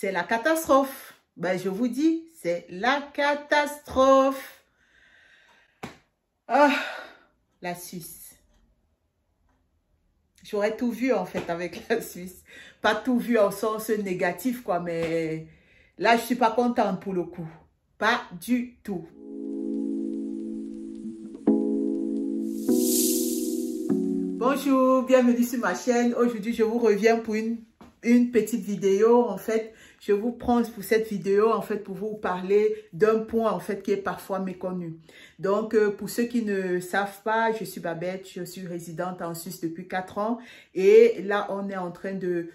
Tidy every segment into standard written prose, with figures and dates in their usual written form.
c'est la catastrophe. Ben, je vous dis, c'est la catastrophe. Ah, la Suisse. J'aurais tout vu, en fait, avec la Suisse. Pas tout vu en sens négatif, quoi, mais là, je suis pas contente pour le coup. Pas du tout. Bonjour, bienvenue sur ma chaîne. Aujourd'hui, je vous reviens pour une petite vidéo. En fait, je vous prends pour cette vidéo, en fait, pour vous parler d'un point, en fait, qui est parfois méconnu. Donc, pour ceux qui ne savent pas, je suis Babette, je suis résidente en Suisse depuis 4 ans. Et là, on est en train de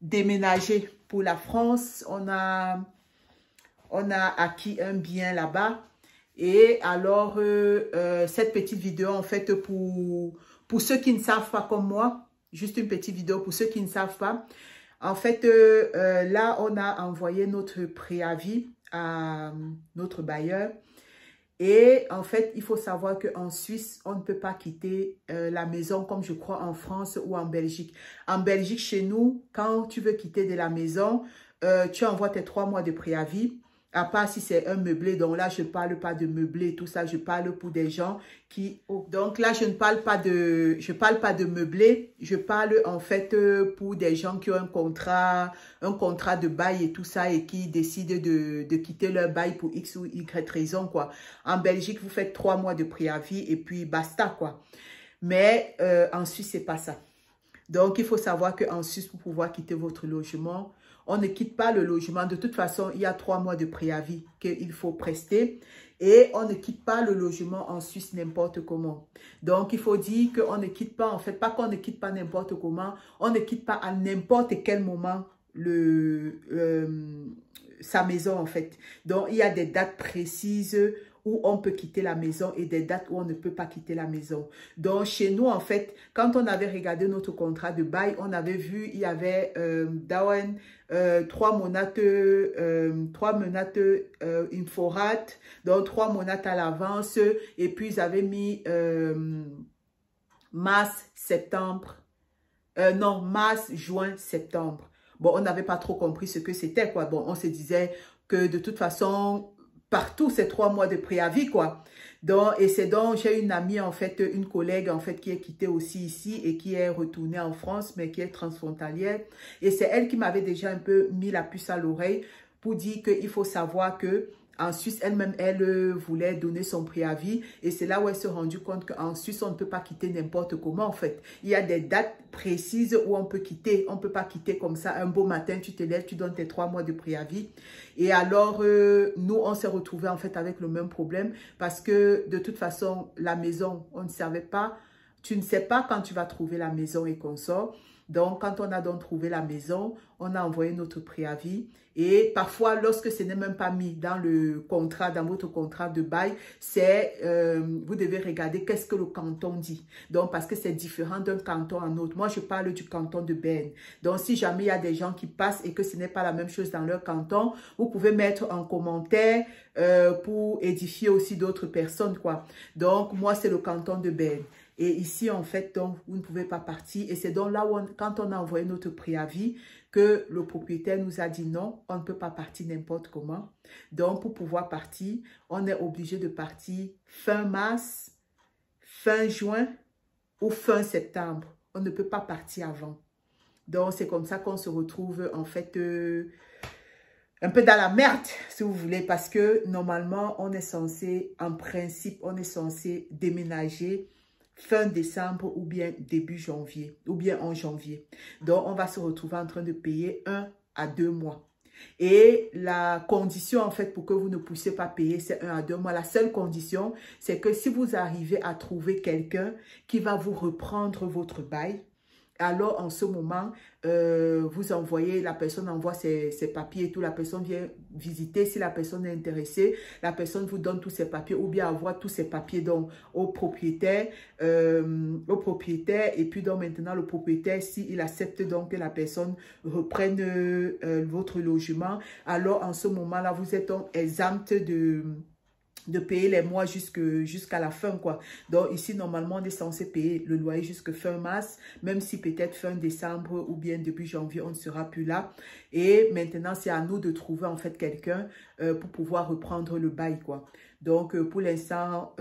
déménager pour la France. On a acquis un bien là-bas. Et alors, cette petite vidéo, en fait, pour ceux qui ne savent pas comme moi, juste une petite vidéo pour ceux qui ne savent pas. En fait, là, on a envoyé notre préavis à notre bailleur. Et en fait, il faut savoir qu'en Suisse, on ne peut pas quitter la maison comme je crois en France ou en Belgique. En Belgique, chez nous, quand tu veux quitter de la maison, tu envoies tes 3 mois de préavis. À part si c'est un meublé, donc là, je ne parle pas de meublé, tout ça, je parle pour des gens qui... Donc là, je ne parle pas de meublé, je parle en fait pour des gens qui ont un contrat de bail et tout ça et qui décident de quitter leur bail pour X ou Y raison, quoi. En Belgique, vous faites 3 mois de préavis et puis basta, quoi. Mais en Suisse, c'est pas ça. Donc, il faut savoir qu'en Suisse, pour pouvoir quitter votre logement, on ne quitte pas le logement. De toute façon, il y a 3 mois de préavis qu'il faut prester. Et on ne quitte pas le logement en Suisse n'importe comment. Donc, il faut dire qu'on ne quitte pas, en fait, pas qu'on ne quitte pas n'importe comment, on ne quitte pas à n'importe quel moment sa maison, en fait. Donc, il y a des dates précises où on peut quitter la maison et des dates où on ne peut pas quitter la maison. Donc, chez nous, en fait, quand on avait regardé notre contrat de bail, on avait vu, il y avait 3 monates inforat, donc 3 monates à l'avance, et puis ils avaient mis mars, juin, septembre. Bon, on n'avait pas trop compris ce que c'était, quoi. Bon, on se disait que de toute façon, partout, c'est 3 mois de préavis, quoi. Donc, et c'est donc, j'ai une amie, en fait, une collègue, en fait, qui est quittée aussi ici et qui est retournée en France, mais qui est transfrontalière. Et c'est elle qui m'avait déjà un peu mis la puce à l'oreille pour dire qu'il faut savoir que en Suisse, elle-même, elle voulait donner son préavis. Et c'est là où elle s'est rendue compte qu'en Suisse, on ne peut pas quitter n'importe comment, en fait. Il y a des dates précises où on peut quitter. On ne peut pas quitter comme ça. Un beau matin, tu te lèves, tu donnes tes 3 mois de préavis. Et alors, nous, on s'est retrouvés, en fait, avec le même problème. Parce que, de toute façon, la maison, on ne savait pas. Tu ne sais pas quand tu vas trouver la maison et qu'on sort. Donc, quand on a donc trouvé la maison, on a envoyé notre préavis. Et parfois, lorsque ce n'est même pas mis dans le contrat, dans votre contrat de bail, c'est, vous devez regarder qu'est-ce que le canton dit. Donc, parce que c'est différent d'un canton à un autre. Moi, je parle du canton de Berne. Donc, si jamais il y a des gens qui passent et que ce n'est pas la même chose dans leur canton, vous pouvez mettre en commentaire pour édifier aussi d'autres personnes, quoi. Donc, moi, c'est le canton de Berne. Et ici, en fait, donc, vous ne pouvez pas partir. Et c'est donc là où, quand on a envoyé notre préavis, que le propriétaire nous a dit non, on ne peut pas partir n'importe comment. Donc, pour pouvoir partir, on est obligé de partir fin mars, fin juin ou fin septembre. On ne peut pas partir avant. Donc, c'est comme ça qu'on se retrouve, en fait, un peu dans la merde, si vous voulez, parce que normalement, on est censé, en principe, on est censé déménager fin décembre ou bien début janvier, ou bien en janvier. Donc, on va se retrouver en train de payer 1 à 2 mois. Et la condition, en fait, pour que vous ne puissiez pas payer, c'est 1 à 2 mois. La seule condition, c'est que si vous arrivez à trouver quelqu'un qui va vous reprendre votre bail, alors en ce moment, vous envoyez, la personne envoie ses papiers et tout, la personne vient visiter. Si la personne est intéressée, la personne vous donne tous ses papiers ou bien envoie tous ses papiers donc, au propriétaire. Et puis donc maintenant, le propriétaire, s'il accepte donc que la personne reprenne votre logement, alors en ce moment-là, vous êtes donc exempt de payer les mois jusqu'à la fin, quoi. Donc, ici, normalement, on est censé payer le loyer jusqu'à fin mars, même si peut-être fin décembre ou bien début janvier, on ne sera plus là. Et maintenant, c'est à nous de trouver, en fait, quelqu'un pour pouvoir reprendre le bail, quoi. Donc, pour l'instant,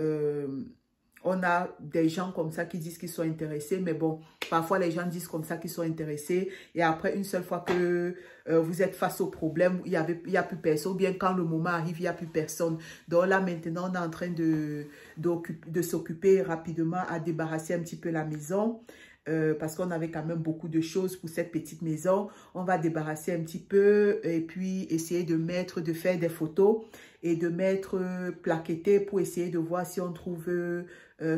on a des gens comme ça qui disent qu'ils sont intéressés, mais bon, parfois les gens disent comme ça qu'ils sont intéressés et après, une seule fois que vous êtes face au problème, il y a plus personne, ou bien quand le moment arrive, il n'y a plus personne. Donc là, maintenant, on est en train de s'occuper rapidement à débarrasser un petit peu la maison. Parce qu'on avait quand même beaucoup de choses pour cette petite maison. On va débarrasser un petit peu et puis essayer de faire des photos et de mettre plaqueté pour essayer de voir si on trouve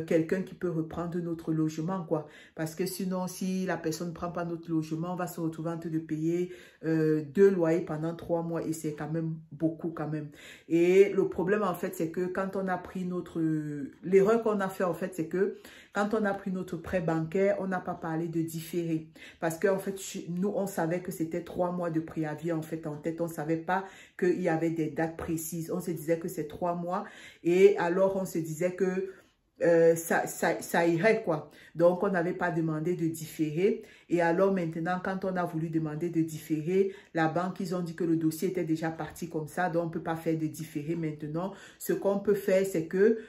quelqu'un qui peut reprendre notre logement, quoi. Parce que sinon, si la personne ne prend pas notre logement, on va se retrouver en train de payer 2 loyers pendant 3 mois et c'est quand même beaucoup quand même. Et le problème, en fait, c'est que quand on a pris l'erreur qu'on a fait, en fait, c'est que quand on a pris notre prêt bancaire, on n'a pas parlé de différé. Parce qu'en fait, nous, on savait que c'était 3 mois de préavis, en fait, en tête. On ne savait pas qu'il y avait des dates précises. On se disait que c'est 3 mois. Et alors, on se disait que ça irait, quoi. Donc, on n'avait pas demandé de différer. Et alors, maintenant, quand on a voulu demander de différer, la banque, ils ont dit que le dossier était déjà parti comme ça. Donc, on ne peut pas faire de différé maintenant. Ce qu'on peut faire, c'est que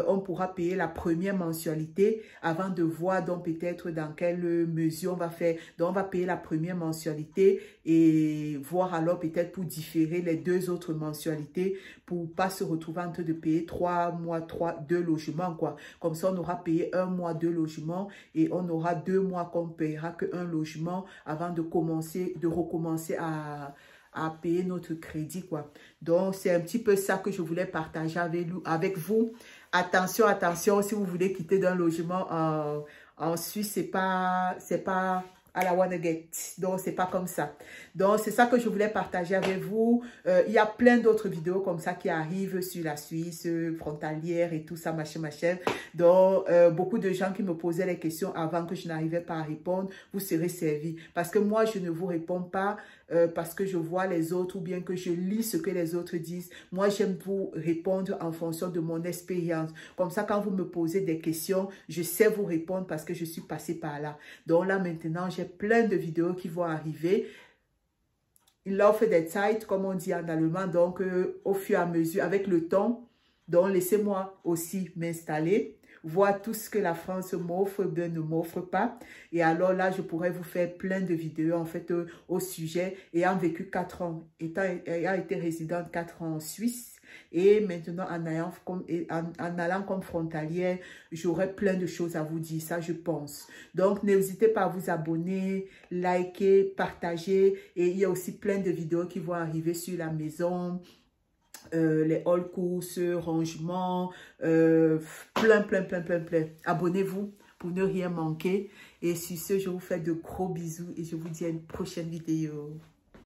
on pourra payer la première mensualité avant de voir donc peut-être dans quelle mesure on va faire. Donc, on va payer la première mensualité et voir alors peut-être pour différer les 2 autres mensualités pour pas se retrouver en train de payer 3 mois, 2 logements, quoi. Comme ça, on aura payé 1 mois, 2 logements et on aura 2 mois qu'on ne payera qu'un logement avant de recommencer à payer notre crédit, quoi. Donc, c'est un petit peu ça que je voulais partager avec vous. Attention, attention, si vous voulez quitter d'un logement en Suisse, c'est pas à la one get. Donc, c'est pas comme ça. Donc, c'est ça que je voulais partager avec vous. Il y a plein d'autres vidéos comme ça qui arrivent sur la Suisse frontalière et tout ça, machin, machin. Donc, beaucoup de gens qui me posaient les questions avant que je n'arrivais pas à répondre, vous serez servis. Parce que moi, je ne vous réponds pas parce que je vois les autres ou bien que je lis ce que les autres disent. Moi, j'aime vous répondre en fonction de mon expérience. Comme ça, quand vous me posez des questions, je sais vous répondre parce que je suis passée par là. Donc là, maintenant, j'ai plein de vidéos qui vont arriver. Il offre des Zeit, comme on dit en allemand. Donc, au fur et à mesure, avec le temps, donc laissez-moi aussi m'installer, voir tout ce que la France m'offre, bien ne m'offre pas. Et alors là, je pourrais vous faire plein de vidéos en fait au sujet. Ayant vécu 4 ans, ayant été résidente 4 ans en Suisse. Et maintenant, en allant comme frontalière, j'aurai plein de choses à vous dire, ça je pense. Donc, n'hésitez pas à vous abonner, liker, partager. Et il y a aussi plein de vidéos qui vont arriver sur la maison, les hall courses, rangements, plein. Abonnez-vous pour ne rien manquer. Et sur ce, je vous fais de gros bisous et je vous dis à une prochaine vidéo.